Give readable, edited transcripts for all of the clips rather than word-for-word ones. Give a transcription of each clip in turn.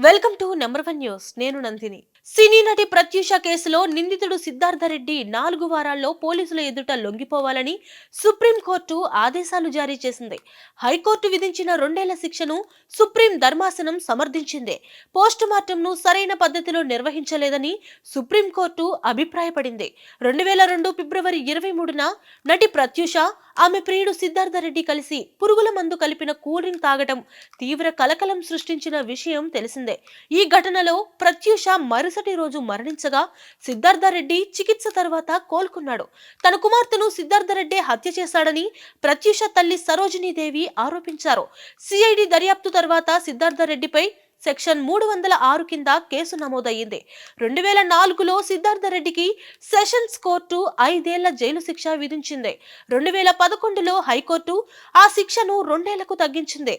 Welcome to number 1 news. నేను నందిని. సినీ నటి ప్రత్యూష కేసులో నిందితుడు సిద్ధార్థ రెడ్డి 4 వారాల్లో పోలీసుల ఎదుట లొంగిపోవాలని సుప్రీంకోర్టు ఆదేశాలు జారీ చేసింది. హైకోర్టు విధించిన 2 ఏళ్ల శిక్షను సుప్రీం ధర్మాసనం సమర్థించింది. పోస్టుమార్టంను సరైన పద్ధతిలో నిర్వహించలేదని సుప్రీంకోర్టు అభిప్రాయపడింది. 2002 ఫిబ్రవరి 23న నటి ప్రత్యూష, ఆమె ప్రియుడు సిద్ధార్థ రెడ్డి కలిసి పురుగుల మందు కలిపిన కూల్ డ్రింక్ తాగటం తీవ్ర కలకలం సృష్టించిన విషయం తెలిసిందే. ఈ ఘటనలో ప్రత్యూష మరుసటి రోజు మరణించగా సిద్ధార్థ రెడ్డి చికిత్స తర్వాత కోలుకున్నాడు. తన కుమార్తెను సిద్ధార్థ రెడ్డి హత్య చేశాడని ప్రత్యూష తల్లి సరోజినీదేవి ఆరోపించారు. సిఐడి దర్యాప్తు తర్వాత సిద్ధార్థ రెడ్డిపై సెక్షన్ 306 కింద కేసు నమోదయ్యింది. 2004లో సిద్ధార్థ రెడ్డికి సెషన్స్ కోర్టు 5 ఏళ్ల జైలు శిక్ష విధించింది. 2011లో హైకోర్టు ఆ శిక్షను 2 ఏళ్లకు తగ్గించింది.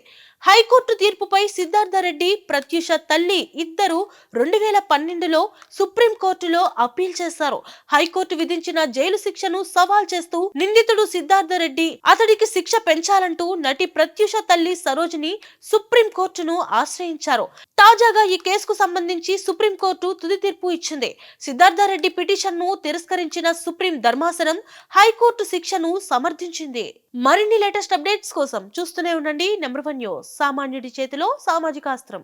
హైకోర్టు తీర్పుపై సిద్ధార్థ రెడ్డి, ప్రత్యూష తల్లి ఇద్దరు 2012లో సుప్రీంకోర్టులో అప్పీల్ చేశారు. హైకోర్టు విధించిన జైలు శిక్షను సవాల్ చేస్తూ నిందితుడు సిద్ధార్థ రెడ్డి, అతడికి శిక్ష పెంచాలంటూ నటి ప్రత్యూష తల్లి సరోజిని సుప్రీంకోర్టును ఆశ్రయించారు. తాజాగా ఈ కేసుకు సంబంధించి సుప్రీంకోర్టు తుది తీర్పు ఇచ్చింది. సిద్ధార్థ రెడ్డి పిటిషన్ను తిరస్కరించిన సుప్రీం ధర్మాసనం హైకోర్టు శిక్షను సమర్థించింది. మరిన్ని లేటెస్ట్ అప్డేట్స్ కోసం చూస్తూనే ఉండండి నంబర్ 1 న్యూస్. సామాన్యుడి చేతిలో సామాజిక అస్త్రం.